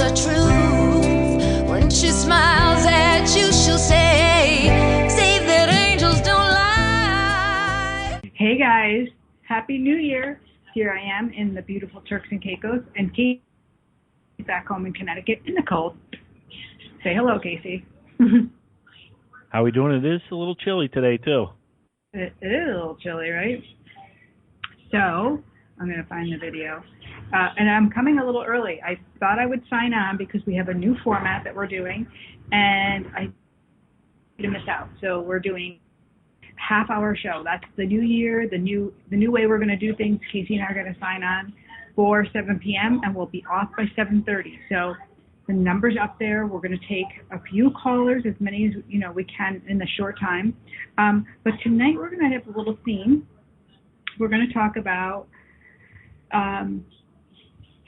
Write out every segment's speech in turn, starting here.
the truth. When she smiles at you, she'll say that angels don't lie. Hey guys, Happy New Year. Here I am in the beautiful Turks and Caicos, and Casey's back home in Connecticut in the cold. Say hello, Casey. How are we doing? It is a little chilly today, too. It is a little chilly, right? So, I'm going to find the video. And I'm coming a little early. I thought I would sign on because we have a new format that we're doing, and I didn't miss out. So we're doing half-hour show. That's the new year, the new way we're going to do things. Casey and I are going to sign on for 7 p.m., and we'll be off by 7:30. So the number's up there. We're going to take a few callers, as many as we can in the short time. But tonight we're going to have a little theme. We're going to talk about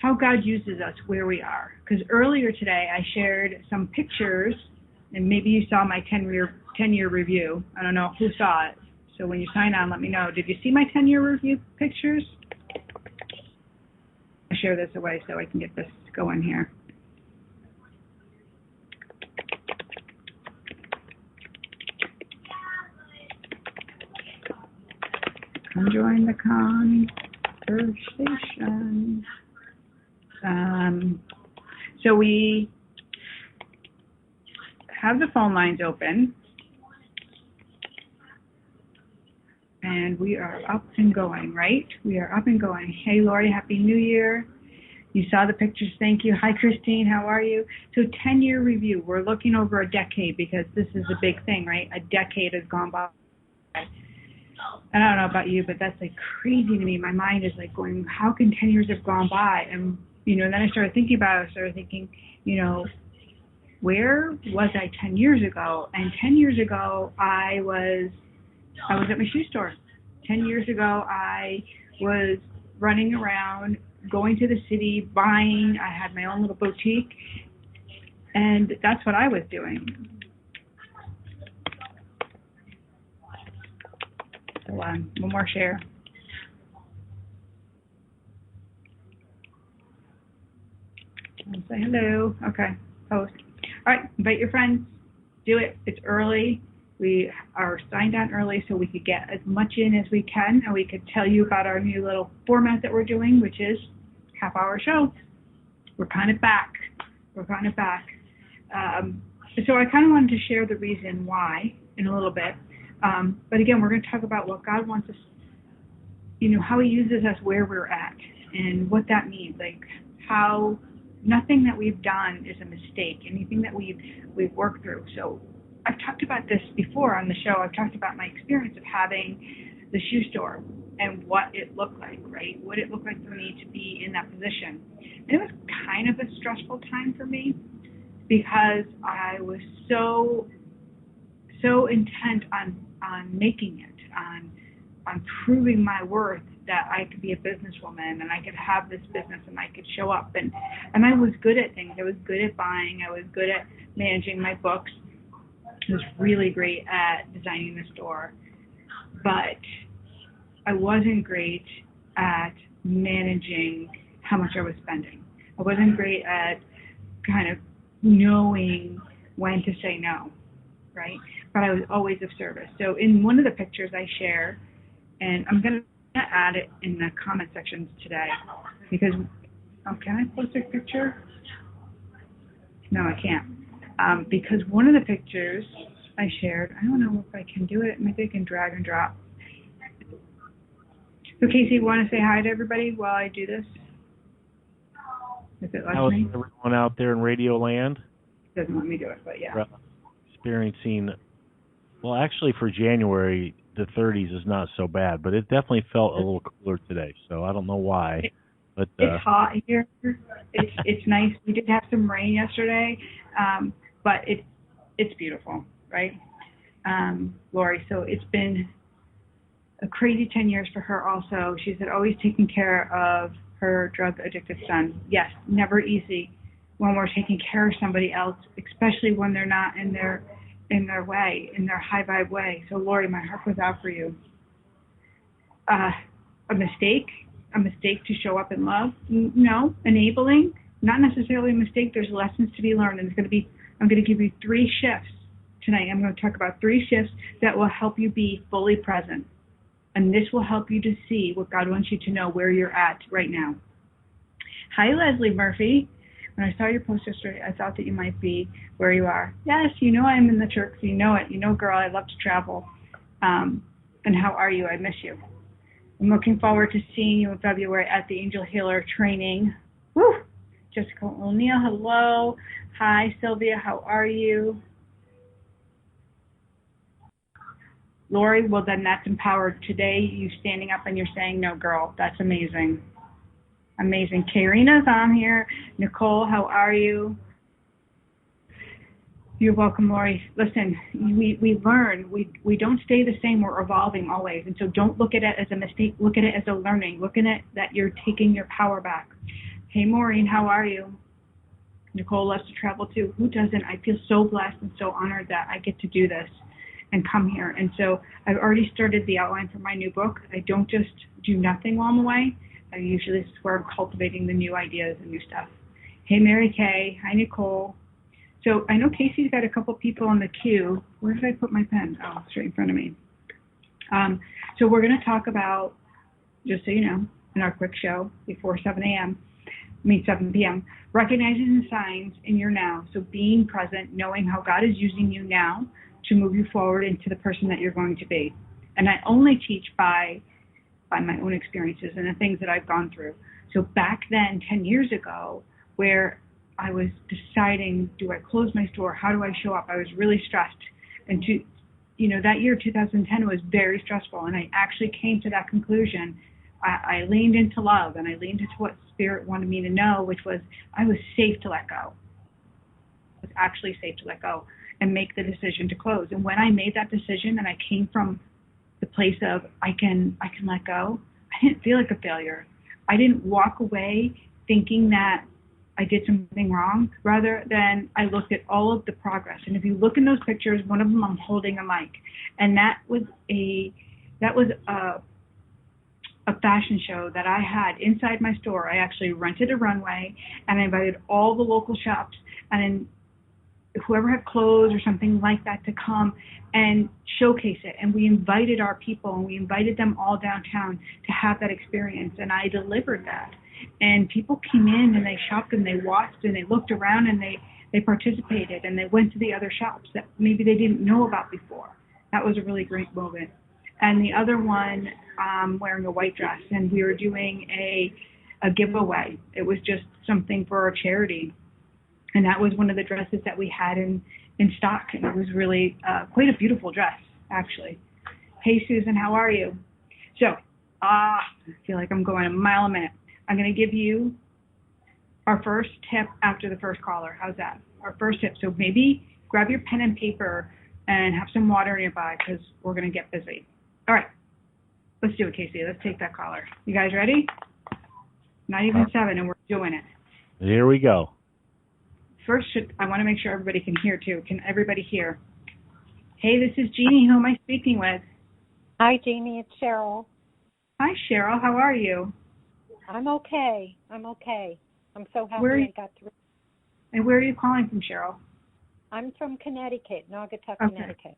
how God uses us where we are. Because earlier today I shared some pictures, and maybe you saw my 10-year review. I don't know who saw it. So when you sign on, let me know. Did you see my 10-year review pictures? I'll share this away so I can get this going here. Come join the conversation. So we have the phone lines open, and we are up and going, right? We are up and going. Hey, Lori, Happy New Year. You saw the pictures. Thank you. Hi, Christine. How are you? So 10-year review. We're looking over a decade because this is a big thing, right? A decade has gone by. And I don't know about you, but that's like crazy to me. My mind is like going, how can 10 years have gone by? And, then I started thinking about it. I started thinking, where was I 10 years ago? And 10 years ago, I was at my shoe store. 10 years ago, I was running around, going to the city, buying. I had my own little boutique. And that's what I was doing. Hold on, one more share. I'll say hello. Okay, post. All right, invite your friends. Do it. It's early. We are signed on early so we could get as much in as we can, and we could tell you about our new little format that we're doing, which is half-hour show. We're kind of back. So I kind of wanted to share the reason why in a little bit. But again, we're going to talk about what God wants us, how He uses us where we're at and what that means, like how nothing that we've done is a mistake, anything that we've worked through. So I've talked about this before on the show. I've talked about my experience of having the shoe store and what it looked like, right? What it looked like for me to be in that position. And it was kind of a stressful time for me because I was so intent on making it, on proving my worth that I could be a businesswoman and I could have this business and I could show up. And I was good at things. I was good at buying. I was good at managing my books. I was really great at designing the store. But I wasn't great at managing how much I was spending. I wasn't great at kind of knowing when to say no, right? But I was always of service. So in one of the pictures I share, and I'm going to add it in the comment sections today, because, can I post a picture? No, I can't. Because one of the pictures I shared, I don't know if I can do it. Maybe I can drag and drop. So Casey, you want to say hi to everybody while I do this? If it lets How's me? everyone out there in Radio Land? It doesn't let me do it, but yeah. Experiencing, well, actually for January, the 30s is not so bad, but it definitely felt a little cooler today. So I don't know why, but it's hot here. It's nice. We did have some rain yesterday, but it's beautiful, right, Lori? So it's been a crazy 10 years for her. Also, she's always taking care of her drug addicted son. Yes, never easy when we're taking care of somebody else, especially when they're not in their way, in their high vibe way. So Lori, my heart goes out for you. A mistake to show up in love? No. Enabling? not necessarily a mistake. There's lessons to be learned, and I'm going to give you 3 shifts tonight. I'm going to talk about 3 shifts that will help you be fully present, and this will help you to see what God wants you to know where you're at right now. Hi, Leslie Murphy. When I saw your post yesterday, I thought that you might be where you are. Yes, you know I'm in the Turks. You know it. You know, girl, I love to travel. And how are you? I miss you. I'm looking forward to seeing you in February at the Angel Healer training. Woo! Jessica O'Neill, hello. Hi, Sylvia, how are you? Lori, well, then that's empowered. Today, you standing up and you're saying, no, girl, that's amazing. Amazing. Karina's on here. Nicole, how are you? You're welcome, Lori. Listen, we learn. We don't stay the same. We're evolving always. And so don't look at it as a mistake. Look at it as a learning. Look at it that you're taking your power back. Hey, Maureen, how are you? Nicole loves to travel too. Who doesn't? I feel so blessed and so honored that I get to do this and come here. And so I've already started the outline for my new book. I don't just do nothing along the way. I usually, this is where I'm cultivating the new ideas and new stuff. Hey, Mary Kay. Hi, Nicole. So I know Casey's got a couple people on the queue. Where did I put my pen? Oh, it's right in front of me. So we're going to talk about, just so you know, in our quick show before 7 p.m., recognizing the signs in your now. So being present, knowing how God is using you now to move you forward into the person that you're going to be. And I only teach by my own experiences and the things that I've gone through. So back then, 10 years ago, where I was deciding, do I close my store? How do I show up? I was really stressed. And that year, 2010, was very stressful. And I actually came to that conclusion. I leaned into love, and I leaned into what Spirit wanted me to know, which was I was safe to let go. I was actually safe to let go and make the decision to close. And when I made that decision and I came from the place of I can let go, I didn't feel like a failure. I didn't walk away thinking that I did something wrong, rather than I looked at all of the progress. And if you look in those pictures, one of them I'm holding a mic, and that was a fashion show that I had inside my store. I actually rented a runway, and I invited all the local shops and whoever had clothes or something like that to come and showcase it. And we invited our people, and we invited them all downtown to have that experience, and I delivered that. And people came in and they shopped and they watched and they looked around and they participated and they went to the other shops that maybe they didn't know about before. That was a really great moment. And the other one, wearing a white dress, and we were doing a giveaway. It was just something for our charity. And that was one of the dresses that we had in stock. And it was really quite a beautiful dress, actually. Hey, Susan, how are you? So, I feel like I'm going a mile a minute. I'm going to give you our first tip after the first caller. How's that? Our first tip. So maybe grab your pen and paper and have some water nearby because we're going to get busy. All right. Let's do it, Casey. Let's take that caller. You guys ready? Not even 7, and we're doing it. Here we go. First, I want to make sure everybody can hear, too. Can everybody hear? Hey, this is Jeannie. Who am I speaking with? Hi, Jeannie. It's Cheryl. Hi, Cheryl. How are you? I'm okay. I'm so happy I got through. And where are you calling from, Cheryl? I'm from Connecticut, Naugatuck, Okay. Connecticut.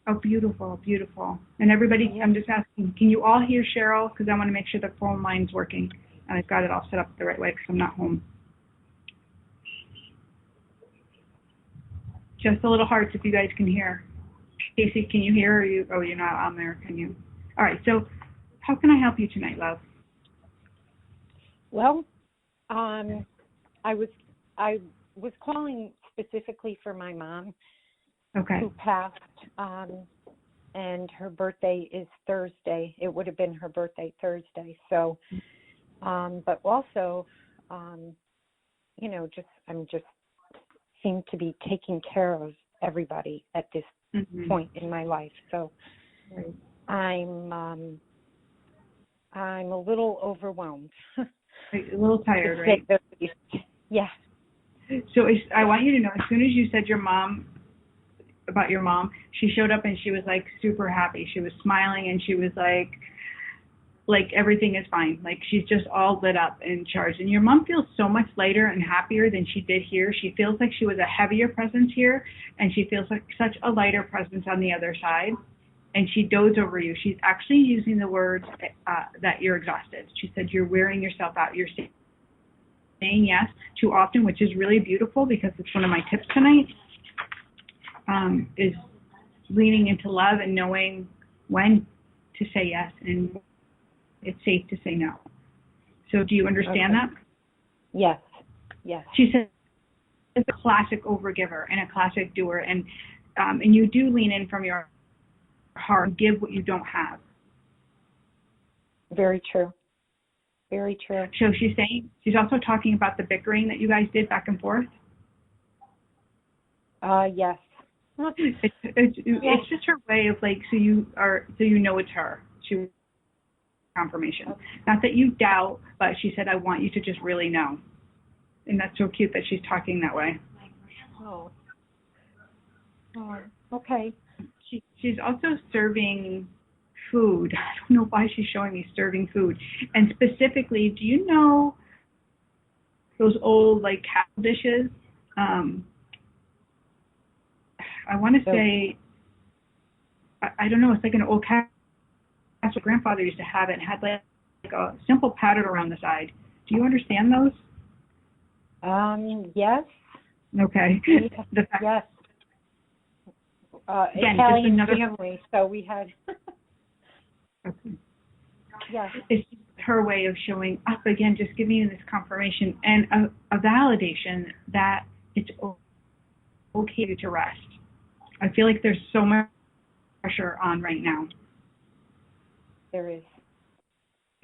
Oh, beautiful, beautiful. And everybody, I'm just asking, can you all hear Cheryl? Because I want to make sure the phone line's working. And I've got it all set up the right way because I'm not home. Just a little hearts if you guys can hear. Casey, can you hear? Or you're not on there, can you? All right, so how can I help you tonight, love? Well, I was calling specifically for my mom, Okay. who passed, and her birthday is Thursday. It would have been her birthday Thursday. So, but also, I'm just seem to be taking care of everybody at this point in my life. So, I'm a little overwhelmed. A little tired, right? Yeah. So I want you to know, as soon as you said about your mom, she showed up and she was like super happy. She was smiling and she was like like everything is fine. Like she's just all lit up and charged. And your mom feels so much lighter and happier than she did here. She feels like she was a heavier presence here, and she feels like such a lighter presence on the other side. And she dotes over you. She's actually using the words that you're exhausted. She said you're wearing yourself out. You're saying yes too often, which is really beautiful because it's one of my tips tonight, is leaning into love and knowing when to say yes and it's safe to say no. So do you understand that? Yes. Yes. She said it's a classic overgiver and a classic doer, and you do lean in from your heart and give what you don't have. Very true. Very true. So she's also talking about the bickering that you guys did back and forth. Yes. It's just her way of like, so you know it's her. She confirmation. Okay. Not that you doubt, but she said, I want you to just really know. And that's so cute that she's talking that way. Oh, okay. She's also serving food. I don't know why she's showing me serving food. And specifically, do you know those old like cattle dishes? I want to say, I don't know, it's like an old casserole. That's what grandfather used to have. It had like a simple pattern around the side. Do you understand those? Yes. Okay. Yes. Again, Italian just another family, so we had. Okay. Yes. It's her way of showing up again, just giving you this confirmation and a validation that it's okay to rest. I feel like there's so much pressure on right now. There is.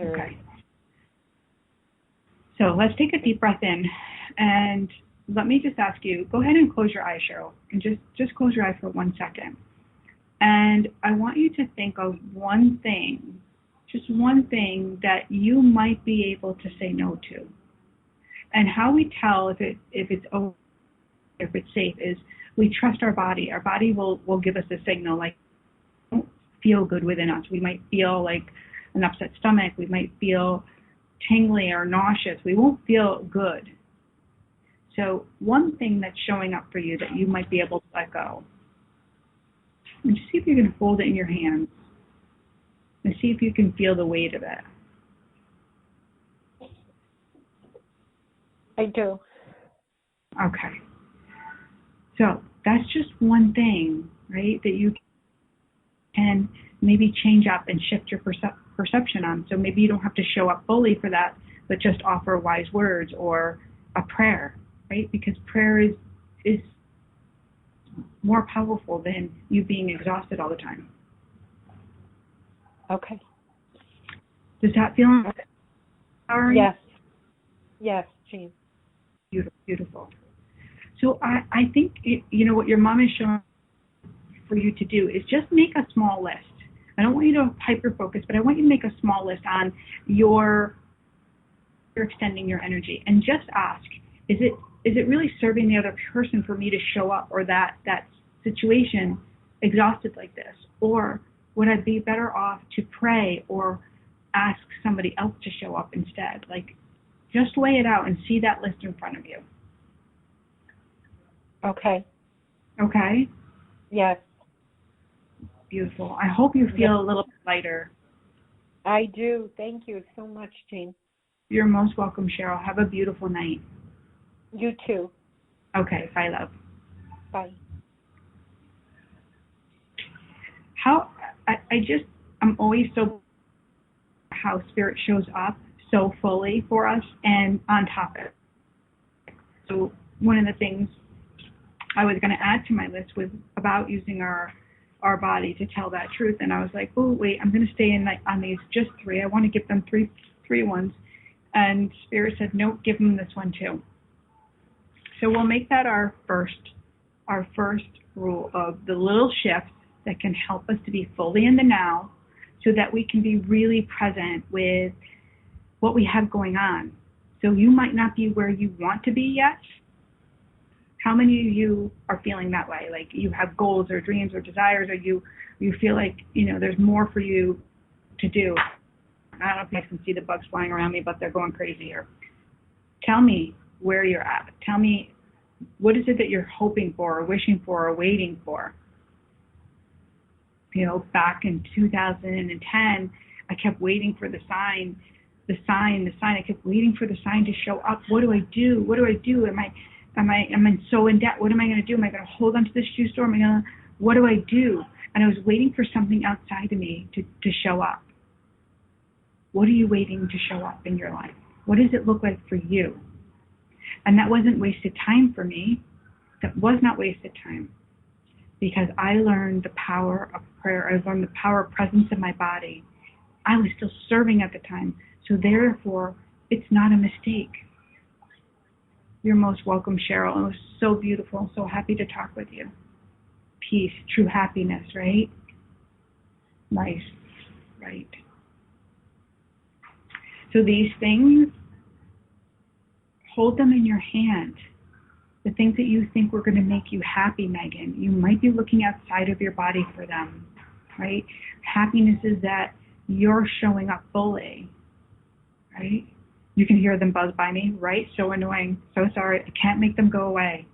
Okay. So let's take a deep breath in, and let me just ask you, go ahead and close your eyes, Cheryl, and just close your eyes for 1 second. And I want you to think of one thing, just one thing that you might be able to say no to. And how we tell if it's safe is we trust our body. Our body will give us a signal like don't feel good within us. We might feel like an upset stomach. We might feel tingly or nauseous. We won't feel good. So one thing that's showing up for you that you might be able to let go, and just see if you can hold it in your hands and see if you can feel the weight of it. I do. Okay. So that's just one thing, right, that you can maybe change up and shift your perception on. So maybe you don't have to show up fully for that, but just offer wise words or a prayer, right? Because prayer is more powerful than you being exhausted all the time. Okay. Does that feel empowering? Yes. Yes, Jean. Beautiful. So I think, what your mom is showing for you to do is just make a small list. I don't want you to hyper-focus, but I want you to make a small list on you're extending your energy. And just ask, is it really serving the other person for me to show up or that situation exhausted like this? Or would I be better off to pray or ask somebody else to show up instead? Like, just weigh it out and see that list in front of you. Okay. Okay? Yes. Beautiful. I hope you feel a little bit lighter. I do. Thank you so much, Jean. You're most welcome, Cheryl. Have a beautiful night. You too. Okay. Bye, love. Bye. I'm always so how Spirit shows up so fully for us and on topic. So one of the things I was going to add to my list was about using our body to tell that truth. And I was like, oh, wait, I'm going to stay on these just 3. I want to give them three ones. And Spirit said, nope, give them this one too. So we'll make that our first rule of the little shifts that can help us to be fully in the now so that we can be really present with what we have going on. So you might not be where you want to be yet. How many of you are feeling that way? Like you have goals or dreams or desires, or you feel like, there's more for you to do. I don't know if you guys can see the bugs flying around me, but they're going crazy here. Tell me where you're at. Tell me, what is it that you're hoping for or wishing for or waiting for? You know, back in 2010, I kept waiting for the sign. I kept waiting for the sign to show up. What do I do? What do I do? Am I so in debt? What am I going to do? Am I going to hold on to this shoe store? What do I do? And I was waiting for something outside of me to show up. What are you waiting to show up in your life? What does it look like for you? And that wasn't wasted time for me. That was not wasted time. Because I learned the power of prayer. I learned the power of presence in my body. I was still serving at the time. So therefore, it's not a mistake. You're most welcome, Cheryl. It was so beautiful. So happy to talk with you. Peace, true happiness, right? Nice, right. So these things, hold them in your hand. The things that you think were going to make you happy, Megan, you might be looking outside of your body for them, right? Happiness is that you're showing up fully, right? You can hear them buzz by me, right? So annoying. So sorry. I can't make them go away.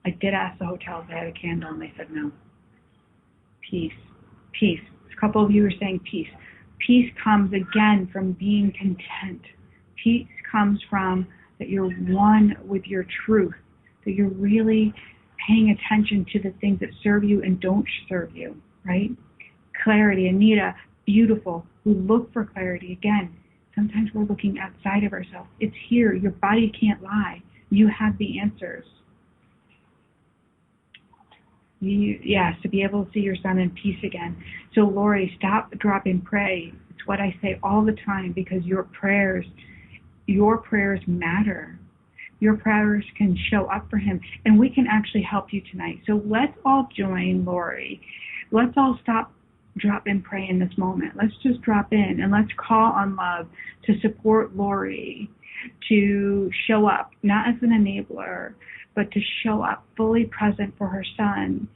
I did ask the hotel if they had a candle, and they said no. Peace. Peace. A couple of you are saying peace. Peace comes, again, from being content. Peace comes from that you're one with your truth, that you're really paying attention to the things that serve you and don't serve you, right? Clarity. Anita, beautiful. We look for clarity. Again, sometimes we're looking outside of ourselves. It's here. Your body can't lie. You have the answers. Yes, to be able to see your son in peace again. So, Lori, stop, drop, and pray. It's what I say all the time, because your prayers matter. Your prayers can show up for him, and we can actually help you tonight. So let's all join Lori. Let's all stop, drop, and pray in this moment. Let's just drop in, and let's call on love to support Lori to show up, not as an enabler, but to show up fully present for her son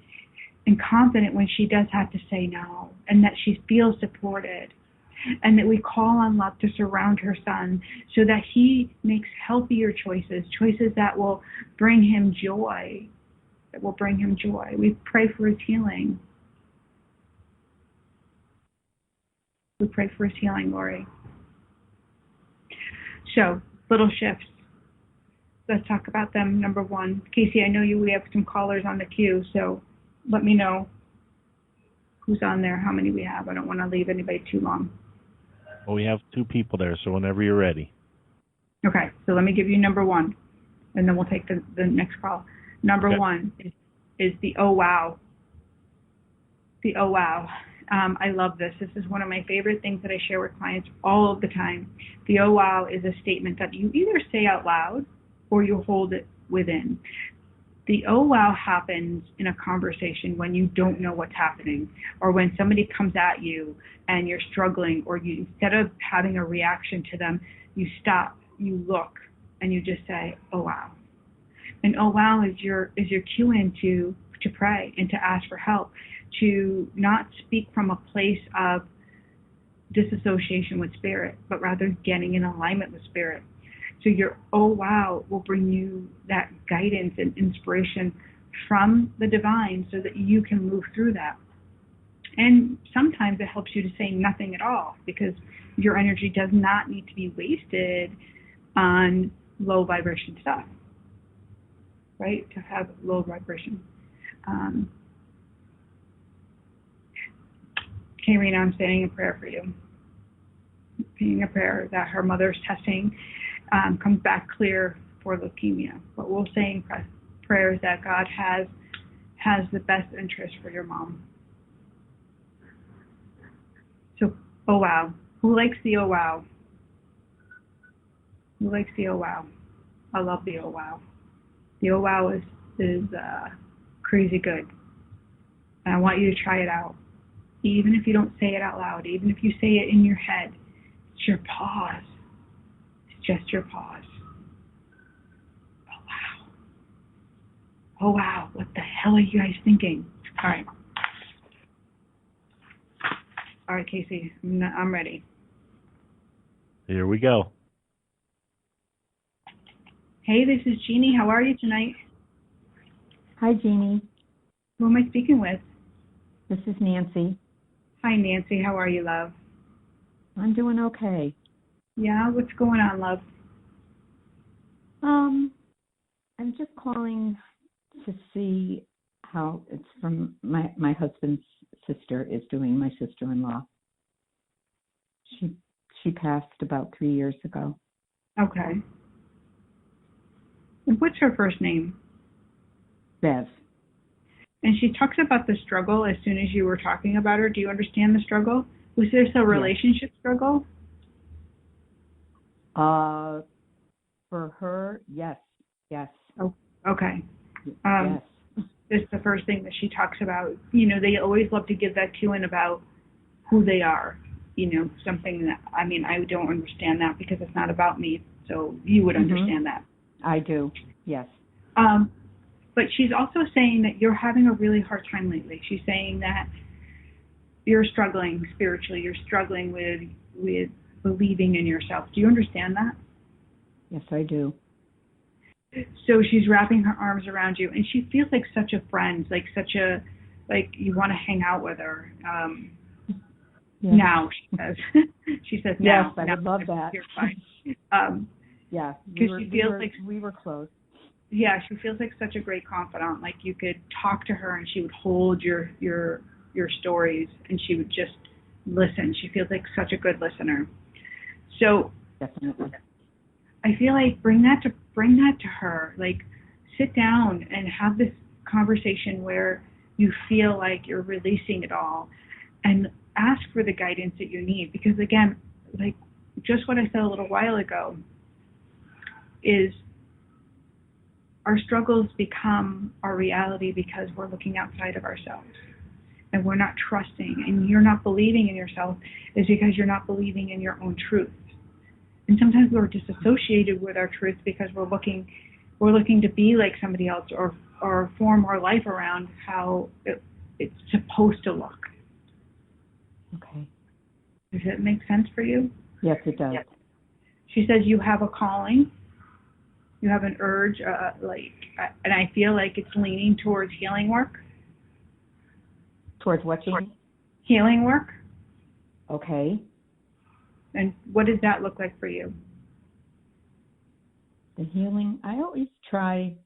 and confident when she does have to say no, and that she feels supported, and that we call on love to surround her son so that he makes healthier choices that will bring him joy, We pray for his healing. We pray for his healing, Lori. So, little shifts. Let's talk about them. Number one, Casey, I know we have some callers on the queue, so let me know who's on there, how many we have. I don't want to leave anybody too long. Well, we have 2 people there, so whenever you're ready. Okay, so let me give you number one, and then we'll take the next call. Number one is the oh wow. The oh wow. I love this. This is one of my favorite things that I share with clients all of the time. The oh wow is a statement that you either say out loud or you hold it within. The oh wow happens in a conversation when you don't know what's happening, or when somebody comes at you and you're struggling, or you, instead of having a reaction to them, you stop, you look, and you just say, oh wow. And oh wow is your cue in to pray and to ask for help, to not speak from a place of disassociation with spirit, but rather getting in alignment with spirit. So your oh wow will bring you that guidance and inspiration from the divine so that you can move through that. And sometimes it helps you to say nothing at all, because your energy does not need to be wasted on low vibration stuff, right? To have low vibration. Karina, I'm saying a prayer for you. Saying a prayer that her mother's testing comes back clear for leukemia. But we'll say in prayers that God has the best interest for your mom. So, oh wow. Who likes the oh wow? Who likes the oh wow? I love the oh wow. The oh wow is crazy good. And I want you to try it out. Even if you don't say it out loud, even if you say it in your head, it's your pause. It's just your pause. Oh wow. Oh wow. What the hell are you guys thinking? All right. All right, Casey, I'm ready. Here we go. Hey, this is Jeannie. How are you tonight? Hi, Jeannie. Who am I speaking with? This is Nancy. Hi, Nancy. How are you, love? I'm doing okay. Yeah, what's going on, love? I'm just calling to see how it's from my husband's sister is doing, my sister-in-law. She passed about 3 years ago. Okay. And what's her first name? Bev. And she talks about the struggle as soon as you were talking about her. Do you understand the struggle? Was this a relationship struggle? For her, yes. Oh, okay. Yes. This is the first thing that she talks about. You know, they always love to give that cue in about who they are. You know, something that, I mean, I don't understand that because it's not about me. So you would understand that. I do, yes. But she's also saying that you're having a really hard time lately. She's saying that you're struggling spiritually. You're struggling with believing in yourself. Do you understand that? Yes, I do. So she's wrapping her arms around you, and she feels like such a friend, like you want to hang out with her. Yes. Now, she says. She says now. Yes, I would love that. You're fine. Yeah, because she feels like we were close. Yeah, she feels like such a great confidant. Like you could talk to her, and she would hold your stories, and she would just listen. She feels like such a good listener. So Definitely. I feel like bring that to her. Like sit down and have this conversation where you feel like you're releasing it all, and ask for the guidance that you need. Because again, like just what I said a little while ago, is our struggles become our reality because we're looking outside of ourselves and we're not trusting, and you're not believing in yourself is because you're not believing in your own truth. And sometimes we're disassociated with our truth because we're looking to be like somebody else or form our life around how it's supposed to look. Okay. Does it make sense for you? Yes, it does. Yes. She says you have a calling. You have an urge, and I feel like it's leaning towards healing work. Towards what, Jeannie? Healing work. Okay. And what does that look like for you? The healing, I always try,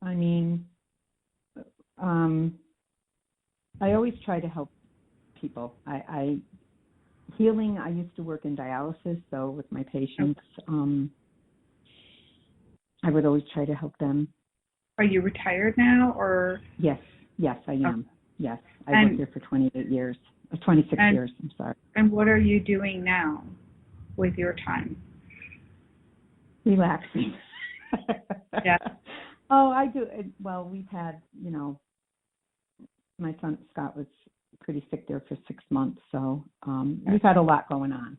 I always try to help people. Healing, I used to work in dialysis, so with my patients, I would always try to help them. Are you retired now, or? Yes, I am. Okay. Yes, I worked there for 26 years, I'm sorry. And what are you doing now with your time? Relaxing. Yeah. Oh, I do. Well, we've had, my son Scott was pretty sick there for 6 months, so we've had a lot going on.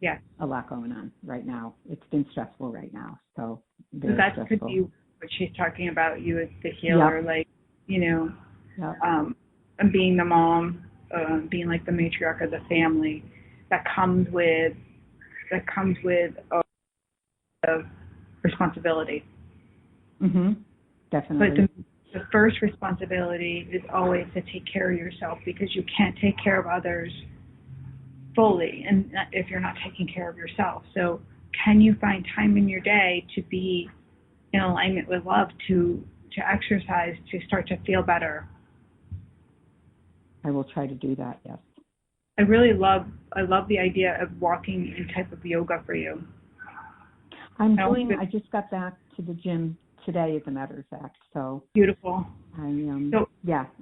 Yes. A lot going on right now. It's been stressful right now, so So that stressful. could be what she's talking about, you as the healer, Yep. Yep. And being the mom, being like the matriarch of the family, that comes with a responsibility. Definitely. But the first responsibility is always to take care of yourself, because you can't take care of others fully and if you're not taking care of yourself. So can you find time in your day to be in alignment with love, to exercise, to start to feel better? I will try to do that, yes. I love the idea of walking in type of yoga for you. I just got back to the gym today, as a matter of fact, so. Beautiful. I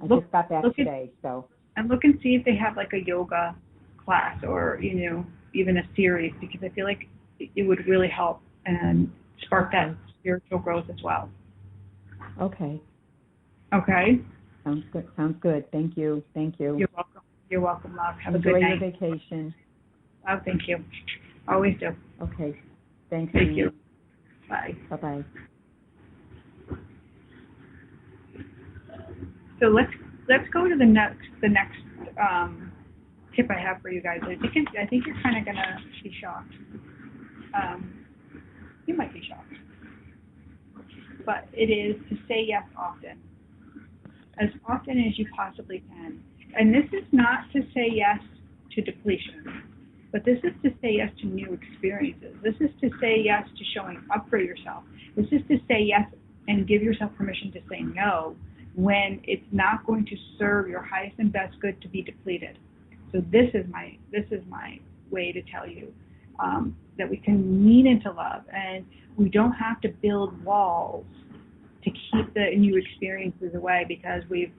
just got back today, so. And look and see if they have like a yoga class or, even a series, because I feel like it would really help and spark that spiritual growth as well. Okay. Okay. Sounds good. Thank you. You're welcome, love. Have Enjoy a good night. your vacation. Oh, thank you. Always do. Okay. Thanks. Thank you. Bye. Bye-bye. So let's go to the next tip I have for you guys. I think you're kind of gonna be shocked. You might be shocked. But it is to say yes often. As often as you possibly can. And this is not to say yes to depletion, but this is to say yes to new experiences. This is to say yes to showing up for yourself. This is to say yes and give yourself permission to say no when it's not going to serve your highest and best good to be depleted. So this is my way to tell you that we can lean into love, and we don't have to build walls to keep the new experiences away because we've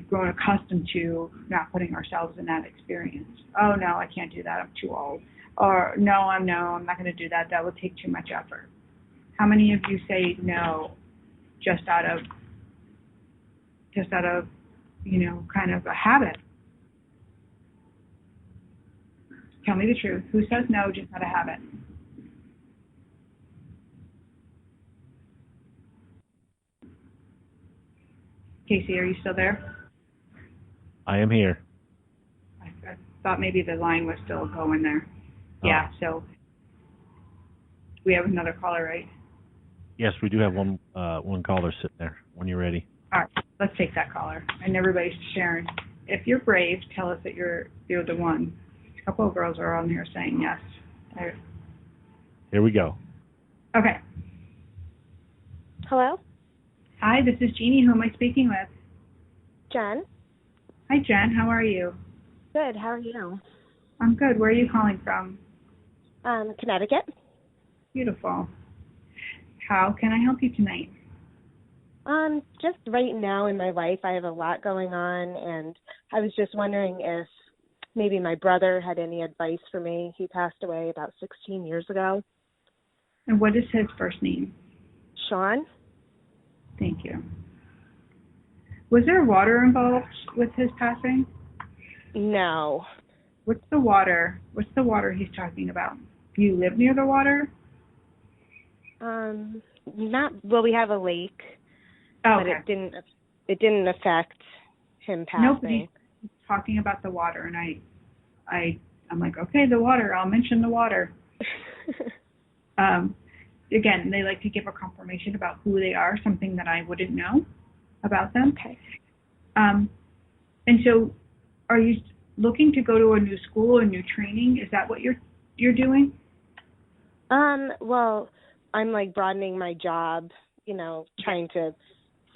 grown accustomed to not putting ourselves in that experience. Oh no, I can't do that. I'm too old. Or no, I'm not going to do that. That would take too much effort. How many of you say no just out of kind of a habit? Tell me the truth. Who says no just out of habit? Casey, are you still there? I am here. I thought maybe the line was still going there. Oh. Yeah, so we have another caller, right? Yes, we do have one caller sitting there when you're ready. All right, let's take that caller. And everybody's sharing. If you're brave, tell us that you're the one. A couple of girls are on here saying yes. Here we go. Okay. Hello? Hi, this is Jeannie. Who am I speaking with? Jen? Hi, Jen. How are you? Good. How are you? I'm good. Where are you calling from? Connecticut. Beautiful. How can I help you tonight? Just right now in my life, I have a lot going on, and I was just wondering if maybe my brother had any advice for me. He passed away about 16 years ago. And what is his first name? Sean? Thank you. Was there water involved with his passing? No. What's the water he's talking about? Do you live near the water? We have a lake, Oh, but okay. it didn't affect him passing. Nobody talking about the water, and I'm like, okay, the water. I'll mention the water. Again, they like to give a confirmation about who they are, something that I wouldn't know about them. Okay. And so, are you looking to go to a new school, a new training? Is that what you're doing? Well, I'm like broadening my job, trying to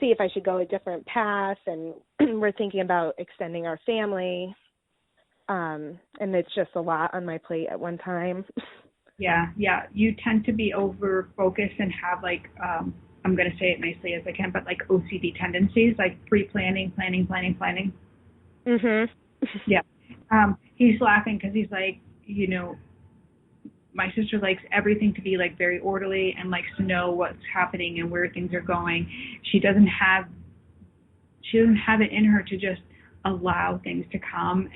see if I should go a different path, and we're thinking about extending our family. And it's just a lot on my plate at one time. Yeah. You tend to be over focused and have I'm going to say it nicely as I can, but like OCD tendencies, like pre-planning, planning. Mhm. Yeah. He's laughing because he's like, my sister likes everything to be like very orderly and likes to know what's happening and where things are going. She doesn't have it in her to just allow things to come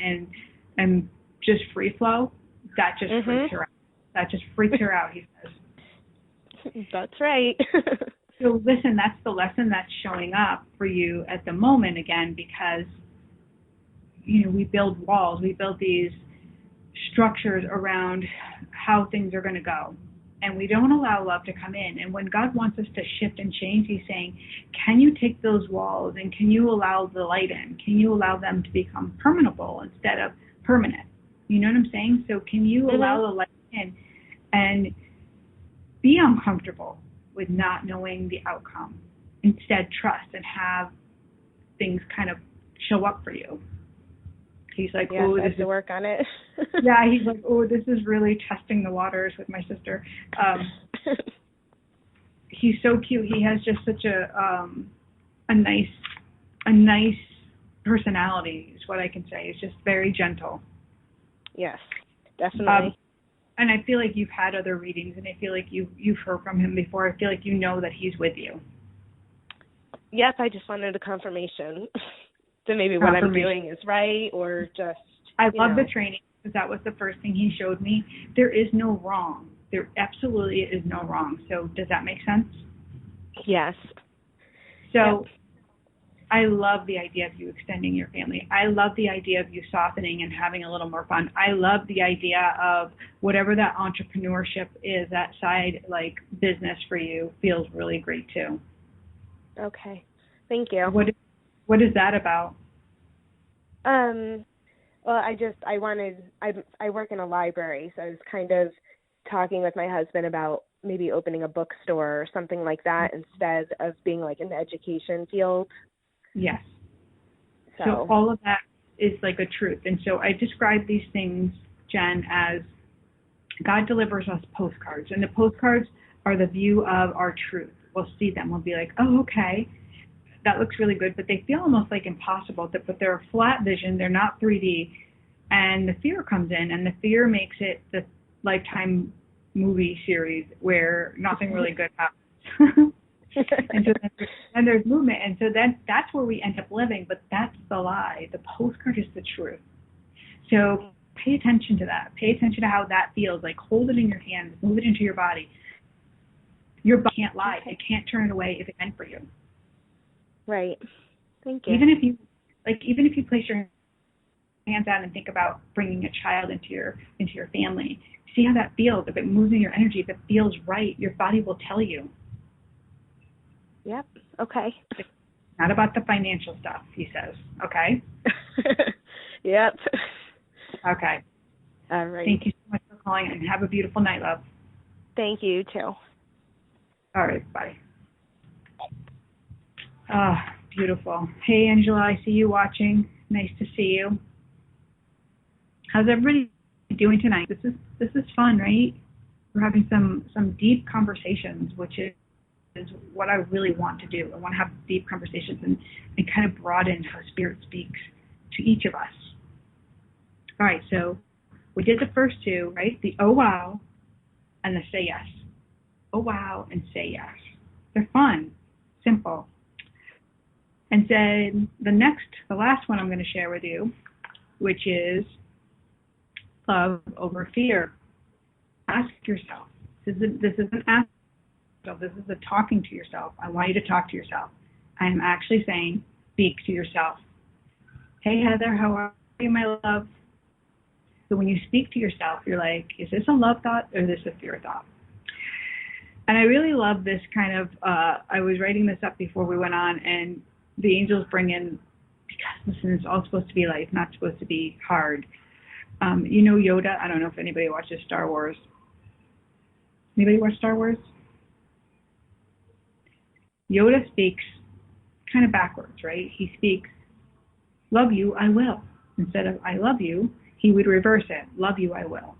and just free flow. That just freaks her out. That just freaks her out, he says. That's right. So listen, that's the lesson that's showing up for you at the moment again, because we build walls, we build these structures around how things are going to go, and we don't allow love to come in. And when God wants us to shift and change, he's saying, can you take those walls and can you allow the light in? Can you allow them to become permeable instead of permanent? You know what I'm saying? So can you allow the light in and be uncomfortable with not knowing the outcome? Instead, trust and have things kind of show up for you. He's like, yes, I have to work on it. Yeah, he's like, this is really testing the waters with my sister. He's so cute. He has just such a nice personality, is what I can say. He's just very gentle. Yes, definitely. And I feel like you've had other readings, and I feel like you've heard from him before. I feel like you know that he's with you. Yep, I just wanted a confirmation that maybe what I'm doing is right, or just, I love the training, because that was the first thing he showed me. There is no wrong. There absolutely is no wrong. So does that make sense? Yes. So I love the idea of you extending your family. I love the idea of you softening and having a little more fun. I love the idea of whatever that entrepreneurship is, that side like business for you feels really great too. Okay. Thank you. What is that about? Well, I work in a library, so I was kind of talking with my husband about maybe opening a bookstore or something like that instead of being like in the education field. Yes. So all of that is like a truth. And so I describe these things, Jen, as God delivers us postcards. And the postcards are the view of our truth. We'll see them. We'll be like, oh, okay, that looks really good. But they feel almost like impossible. But they're a flat vision. They're not 3D. And the fear comes in. And the fear makes it the Lifetime movie series where nothing really good happens. And so then there's movement, and so then that's where we end up living, but that's the lie. The postcard is the truth. So pay attention to that. Pay attention to how that feels. Like hold it in your hands, move it into your body. Your body can't lie. It can't turn it away if it's meant for you. Right. Thank you. Even if you place your hands out and think about bringing a child into your family, see how that feels. If it moves in your energy, if it feels right, your body will tell you. Yep. Okay. Not about the financial stuff, he says. Okay? Yep. Okay. All right. Thank you so much for calling, and have a beautiful night, love. Thank you, too. All right. Bye. Ah, beautiful. Hey, Angela, I see you watching. Nice to see you. How's everybody doing tonight? This is fun, right? We're having some deep conversations, which is what I really want to do. I want to have deep conversations and kind of broaden how Spirit speaks to each of us. All right, so we did the first two, right? The oh wow and the say yes. Oh wow and say yes. They're fun, simple. And then the last one I'm going to share with you, which is love over fear. Ask yourself. This isn't ask. This is a talking to yourself. I want you to talk to yourself. I am actually saying, speak to yourself. Hey, Heather, how are you, my love? So when you speak to yourself, you're like, is this a love thought or is this a fear thought? And I really love this kind of, I was writing this up before we went on, and the angels bring in, because listen, it's all supposed to be light, not supposed to be hard. You know Yoda? I don't know if anybody watches Star Wars. Anybody watch Star Wars? Yoda speaks kind of backwards, right? He speaks, love you, I will. Instead of I love you, he would reverse it, love you, I will.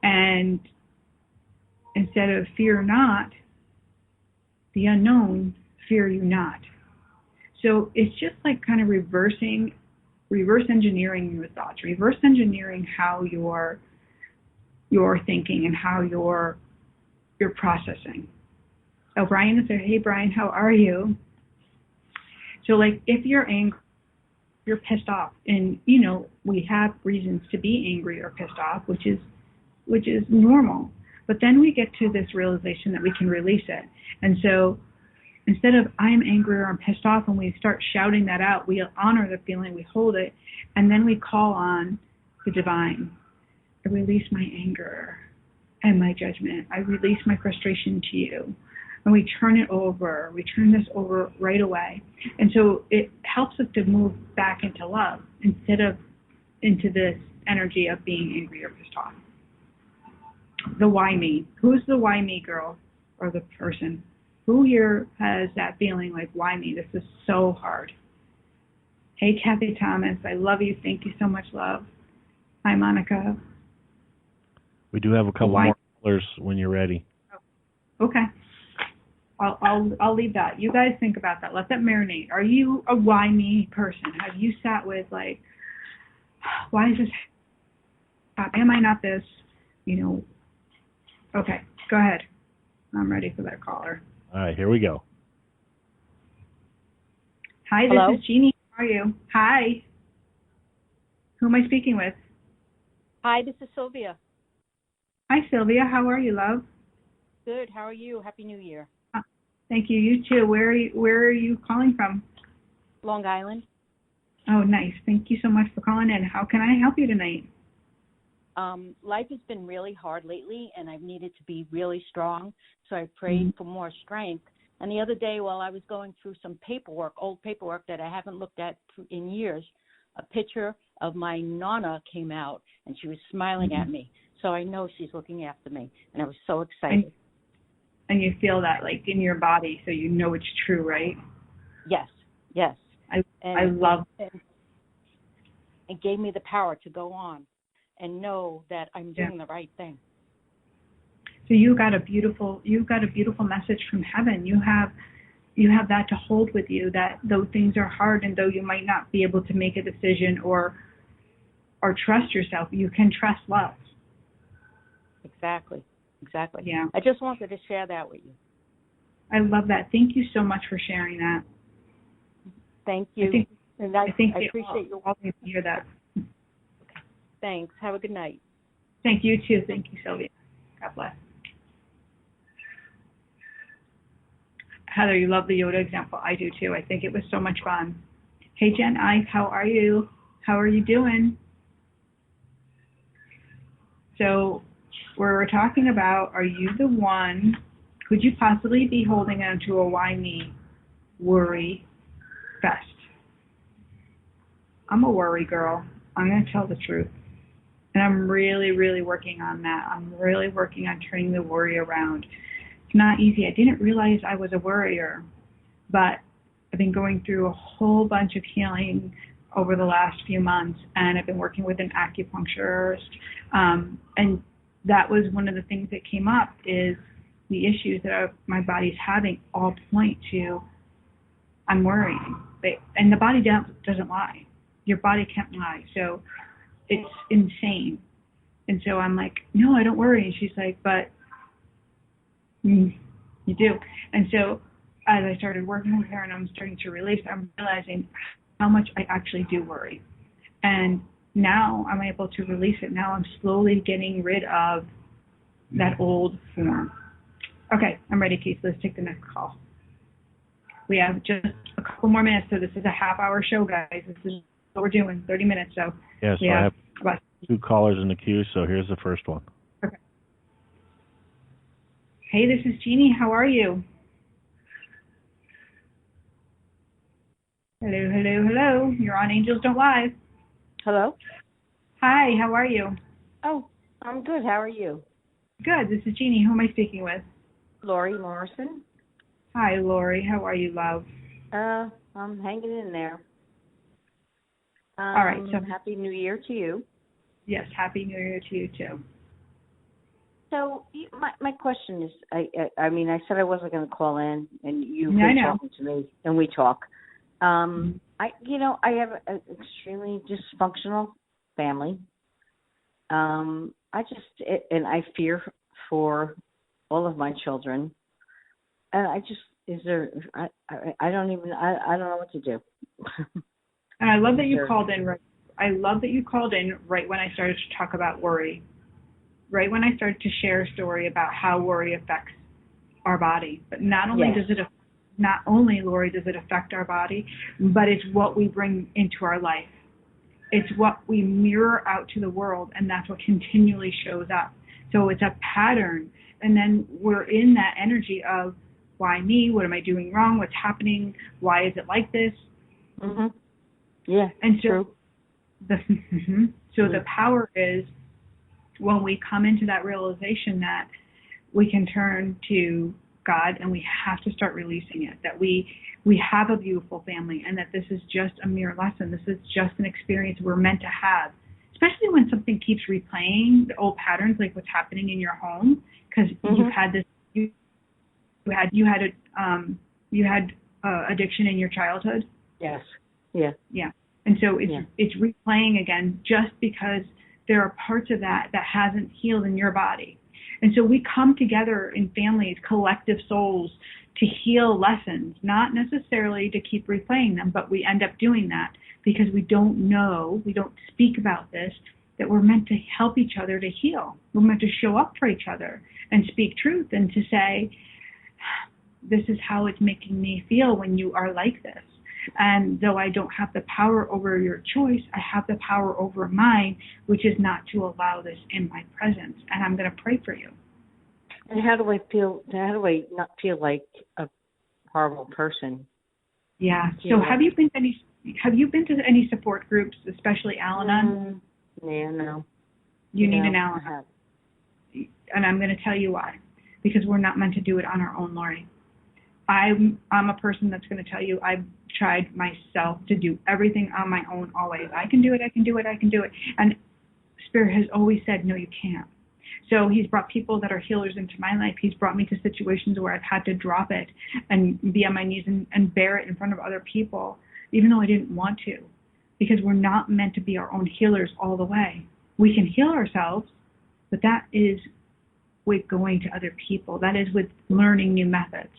And instead of fear not, the unknown, fear you not. So it's just like kind of reverse engineering your thoughts, reverse engineering how you're thinking and how you're processing. Oh, Brian is there. Hey, Brian, how are you? So, like, if you're angry, you're pissed off, and you know we have reasons to be angry or pissed off, which is normal. But then we get to this realization that we can release it, and so instead of I'm angry or I'm pissed off, when we start shouting that out, we honor the feeling, we hold it, and then we call on the divine. I release my anger and my judgment. I release my frustration to you. And we turn it over. We turn this over right away. And so it helps us to move back into love instead of into this energy of being angry or pissed off. The why me? Who's the why me girl or the person? Who here has that feeling like, why me? This is so hard. Hey, Kathy Thomas, I love you. Thank you so much, love. Hi, Monica. We do have a couple more callers when you're ready. Okay. I'll leave that. You guys think about that. Let that marinate. Are you a why me person? Have you sat with like, why is this? Am I not this? You know. Okay, go ahead. I'm ready for that caller. All right, here we go. Hi, this Hello? is Jeannie. How are you? Hi. Who am I speaking with? Hi, this is Sylvia. Hi, Sylvia. How are you, love? Good. How are you? Happy New Year. Thank you. You too. Where are you calling from? Long Island. Oh, nice. Thank you so much for calling in. How can I help you tonight? Life has been really hard lately, and I've needed to be really strong, so I prayed for more strength. And the other day, while I was going through some paperwork, old paperwork that I haven't looked at in years, a picture of my Nana came out, and she was smiling at me. So I know she's looking after me, and I was so excited. And you feel that, like, in your body, so you know it's true, right? Yes. I love it. It gave me the power to go on and know that I'm doing the right thing. So you got a beautiful message from heaven. You have that to hold with you, that though things are hard and though you might not be able to make a decision or trust yourself, you can trust love. Exactly. Yeah. I just wanted to share that with you. I love that. Thank you so much for sharing that. Thank you. I appreciate you. All need to hear that. Thanks. Have a good night. Thank you too. Thank you, Sylvia. God bless. Heather, you love the Yoda example. I do too. I think it was so much fun. Hey, Jen Ice, how are you? How are you doing? So we're talking about, are you the one, could you possibly be holding on to a why me worry fest? I'm a worry girl. I'm going to tell the truth. And I'm really, really working on that. I'm really working on turning the worry around. It's not easy. I didn't realize I was a worrier, but I've been going through a whole bunch of healing over the last few months, and I've been working with an acupuncturist. And that was one of the things that came up, is the issues that my body's having all point to I'm worrying. And the body doesn't lie. Your body can't lie. So it's insane. And so I'm like, no, I don't worry. And she's like, but you do. And so as I started working with her and I'm starting to release, I'm realizing how much I actually do worry. And now I'm able to release it. Now I'm slowly getting rid of that old form. Okay, I'm ready, Keith. Let's take the next call. We have just a couple more minutes, so this is a half-hour show, guys. This is what we're doing, 30 minutes. So yeah, so I have two callers in the queue, so here's the first one. Okay. Hey, this is Jeannie. How are you? Hello, hello, hello. You're on Angels Don't Lie. Hello? Hi, how are you? Oh, I'm good. How are you? Good. This is Jeannie. Who am I speaking with? Lori Morrison. Hi, Lori. How are you, love? I'm hanging in there. All right. So Happy New Year to you. Yes, Happy New Year to you, too. So my question is, I mean, I said I wasn't going to call in, and you've been talking to me, and we talk. I have an extremely dysfunctional family. I fear for all of my children, and I don't know what to do. And I love that you called in. Right. I love that you called in right when I started to talk about worry. Right when I started to share a story about how worry affects our body, but not only Lori, does it affect our body, but it's what we bring into our life. It's what we mirror out to the world, and that's what continually shows up. So it's a pattern, and then we're in that energy of, why me? What am I doing wrong? What's happening? Why is it like this? Mm-hmm. Yeah, and so true. The power is when we come into that realization that we can turn to God and we have to start releasing it, that we have a beautiful family and that this is just a mere lesson. This is just an experience we're meant to have, especially when something keeps replaying the old patterns, like what's happening in your home, because you've had this, you had addiction in your childhood. Yes. Yeah. Yeah. And so it's replaying again just because there are parts of that hasn't healed in your body. And so we come together in families, collective souls, to heal lessons, not necessarily to keep replaying them, but we end up doing that because we don't speak about this, that we're meant to help each other to heal. We're meant to show up for each other and speak truth and to say, this is how it's making me feel when you are like this. And though I don't have the power over your choice, I have the power over mine, which is not to allow this in my presence. And I'm going to pray for you. And how do I feel? How do I not feel like a horrible person? Yeah. You So know? have you been to any support groups, especially Al-Anon? Yeah, no. You need No, an I Al-Anon. have. And I'm going to tell you why. Because we're not meant to do it on our own, Lori. I'm a person that's going to tell you I've tried myself to do everything on my own always. I can do it, I can do it, I can do it. And Spirit has always said, no, you can't. So he's brought people that are healers into my life. He's brought me to situations where I've had to drop it and be on my knees and bear it in front of other people, even though I didn't want to, because we're not meant to be our own healers all the way. We can heal ourselves, but that is with going to other people. That is with learning new methods.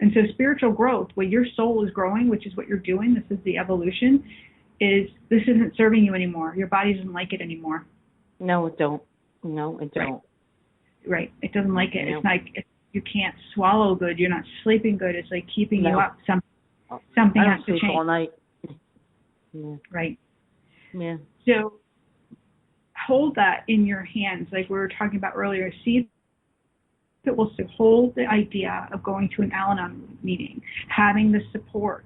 And so spiritual growth, where your soul is growing, which is what you're doing, this is the evolution, is this isn't serving you anymore. Your body doesn't like it anymore. No, it don't. No, it don't. Right. It doesn't like it. No. It's like you can't swallow good. You're not sleeping good. It's like keeping you No. up. Something I has don't to sleep change. all night. Yeah. Right. Yeah. So hold that in your hands, like we were talking about earlier. See if it will hold the idea of going to an Al-Anon meeting, having the support,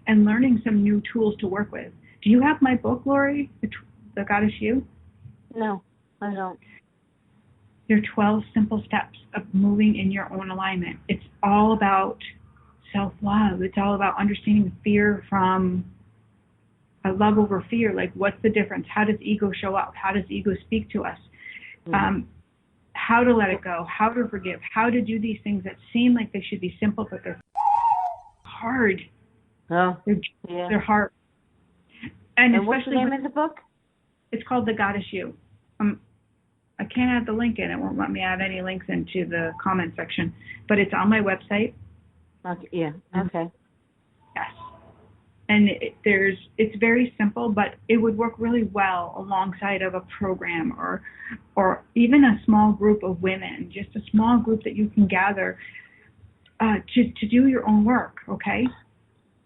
and learning some new tools to work with. Do you have my book, Lori, The Goddess You? No, I don't. There are 12 simple steps of moving in your own alignment. It's all about self-love. It's all about understanding fear from love over fear. Like, what's the difference? How does ego show up? How does ego speak to us? Mm-hmm. How to let it go, how to forgive, how to do these things that seem like they should be simple, but they're hard. Oh, They're hard. And what's the name of the book? It's called The Goddess You. I can't add the link in. It won't let me add any links into the comment section, but it's on my website. Okay, yeah. Okay. Yes. And it's very simple, but it would work really well alongside of a program or even a small group of women, just a small group that you can gather to do your own work, okay?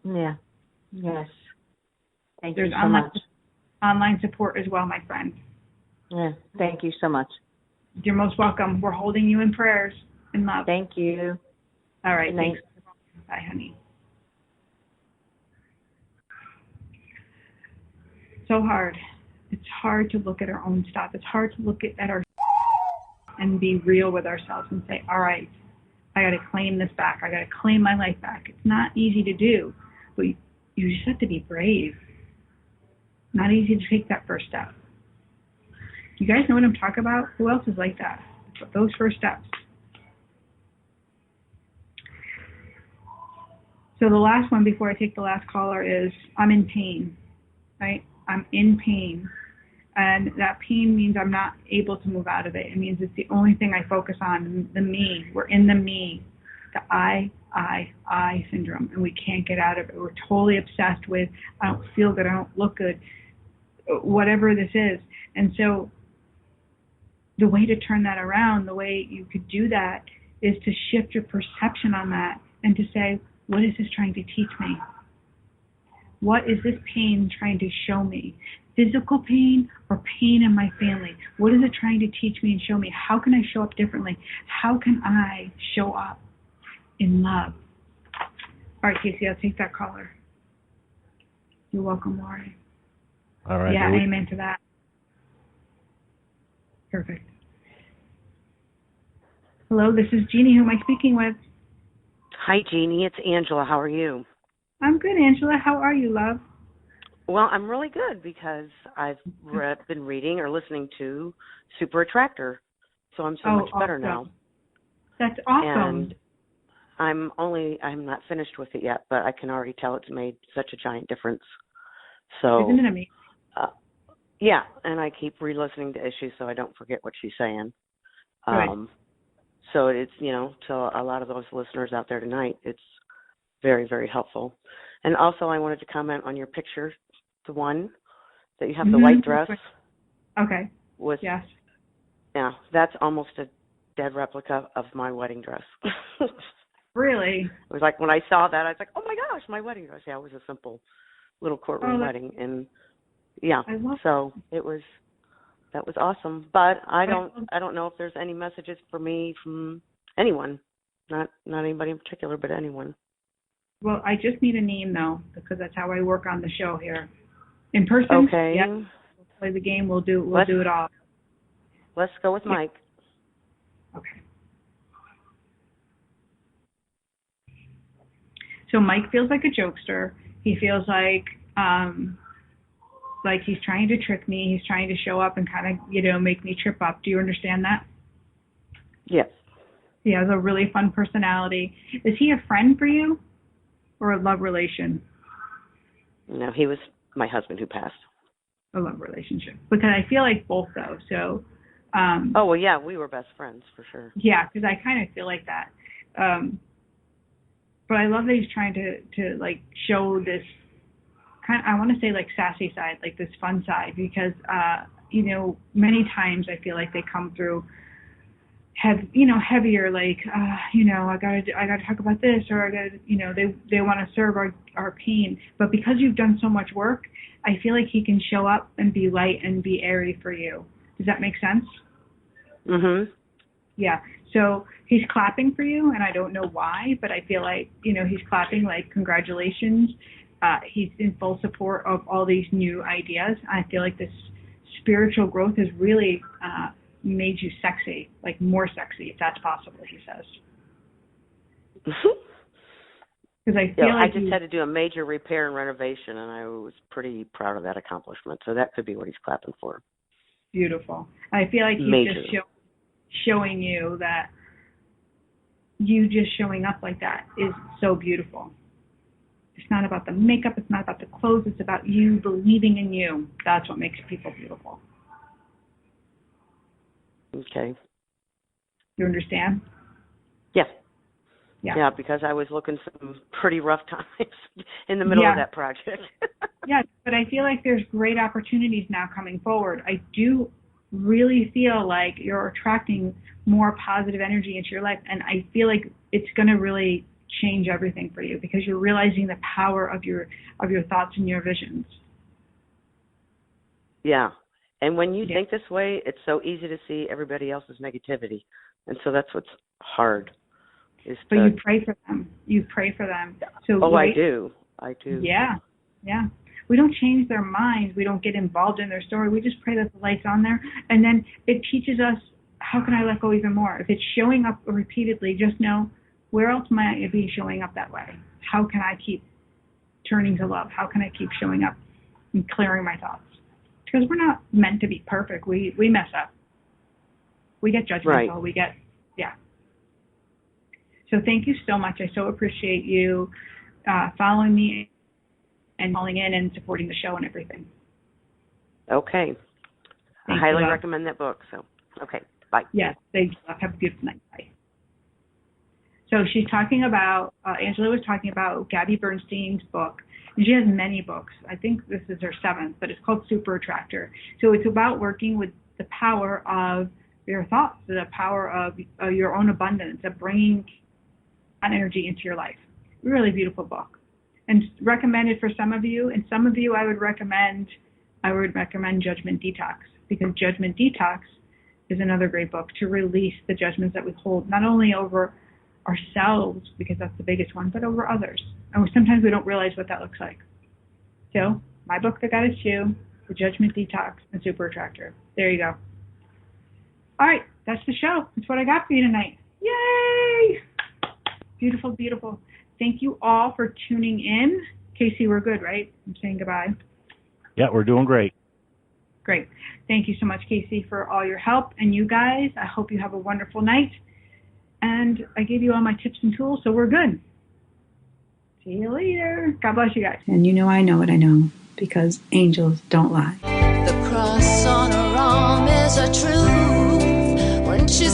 Yeah. Yes. Thank There's you so much. Online support as well, my friend. Yeah. Thank you so much. You're most welcome. We're holding you in prayers and love. Thank you. All right. Good night. Thanks. Bye, honey. So hard. It's hard to look at our own stuff. It's hard to look at our and be real with ourselves and say, all right, I got to claim this back. I got to claim my life back. It's not easy to do, but you just have to be brave. Not easy to take that first step. You guys know what I'm talking about? Who else is like that? Those first steps. So the last one before I take the last caller is I'm in pain, right? I'm in pain. And that pain means I'm not able to move out of it. It means it's the only thing I focus on, the me. We're in the me, the I syndrome, and we can't get out of it. We're totally obsessed with, I don't feel good, I don't look good, whatever this is. And so the way to turn that around, the way you could do that is to shift your perception on that and to say, what is this trying to teach me? What is this pain trying to show me? Physical pain or pain in my family? What is it trying to teach me and show me? How can I show up differently? How can I show up in love? All right, Casey, I'll take that caller. You're welcome, Lori. All right. Yeah, amen to that. Perfect. Hello, this is Jeannie. Who am I speaking with? Hi, Jeannie. It's Angela. How are you? I'm good, Angela. How are you, love? Well, I'm really good because I've been reading or listening to Super Attractor, so I'm so much better now. That's awesome. And I'm not finished with it yet, but I can already tell it's made such a giant difference. So, isn't it amazing? Yeah, and I keep re-listening to issues so I don't forget what she's saying. Good. So it's, to a lot of those listeners out there tonight, it's very, very helpful. And also I wanted to comment on your picture, the one that you have the white dress. Okay. Yes. Yeah, that's almost a dead replica of my wedding dress. Really? It was like when I saw that, I was like, oh my gosh, my wedding dress. Yeah, it was a simple little courtroom wedding, and yeah, so that was awesome. But I don't know if there's any messages for me from anyone, not anybody in particular, but anyone. Well, I just need a name though, because that's how I work on the show here. In person. Okay. Yeah. We'll play the game. We'll do it all. Let's go with Mike. Okay. So Mike feels like a jokester. He feels like he's trying to trick me. He's trying to show up and kind of, make me trip up. Do you understand that? Yes. He has a really fun personality. Is he a friend for you or a love relation? No, he was my husband who passed. A love relationship. Because I feel like both though. So. Oh, well, yeah, we were best friends for sure. Yeah, because I kind of feel like that. But I love that he's trying to like show this kind of, I want to say like sassy side, like this fun side, because many times I feel like they come through heavier, like I gotta talk about this, or I gotta they want to serve our pain. But because you've done so much work, I feel like he can show up and be light and be airy for you. Does that make sense? Mhm. Yeah. So he's clapping for you, and I don't know why, but I feel like, he's clapping like, congratulations. He's in full support of all these new ideas. I feel like this spiritual growth has really made you sexy, like more sexy, if that's possible, he says. Because I feel like I just had to do a major repair and renovation, and I was pretty proud of that accomplishment. So that could be what he's clapping for. Beautiful. I feel like he's just showing you that you just showing up like that is so beautiful. It's not about the makeup. It's not about the clothes. It's about you believing in you. That's what makes people beautiful. Okay. You understand? Yes. Yeah, because I was looking some pretty rough times in the middle of that project. Yeah, but I feel like there's great opportunities now coming forward. I do really feel like you're attracting more positive energy into your life, and I feel like it's going to really change everything for you because you're realizing the power of your thoughts and your visions. Yeah, and when you think this way, it's so easy to see everybody else's negativity, and so that's what's hard. But you pray for them. You pray for them. So I do. Yeah. We don't change their minds. We don't get involved in their story. We just pray that the light's on there. And then it teaches us, how can I let go even more? If it's showing up repeatedly, just know, where else might it be showing up that way? How can I keep turning to love? How can I keep showing up and clearing my thoughts? Because we're not meant to be perfect. We mess up. We get judgmental. Right. So thank you so much. I so appreciate you following me and calling in and supporting the show and everything. Okay. I highly recommend that book. So, okay. Bye. Yes. Thank you. Have a good night. Bye. So she's talking about, Angela was talking about Gabby Bernstein's book. And she has many books. I think this is her 7th, but it's called Super Attractor. So it's about working with the power of your thoughts, the power of your own abundance, of bringing energy into your life. Really beautiful book, and recommended for some of you. And some of you, I would recommend Judgment Detox, because Judgment Detox is another great book to release the judgments that we hold, not only over ourselves, because that's the biggest one, but over others. And sometimes we don't realize what that looks like. So my book, The Goddess You, The Judgment Detox, and Super Attractor. There you go. All right, that's the show. That's what I got for you tonight. Yay! Beautiful, beautiful. Thank you all for tuning in. Casey, we're good, right? I'm saying goodbye. Yeah, we're doing great. Great. Thank you so much, Casey, for all your help. And you guys, I hope you have a wonderful night. And I gave you all my tips and tools, so we're good. See you later. God bless you guys. And I know what I know, because angels don't lie. The cross on her arm is a truth when she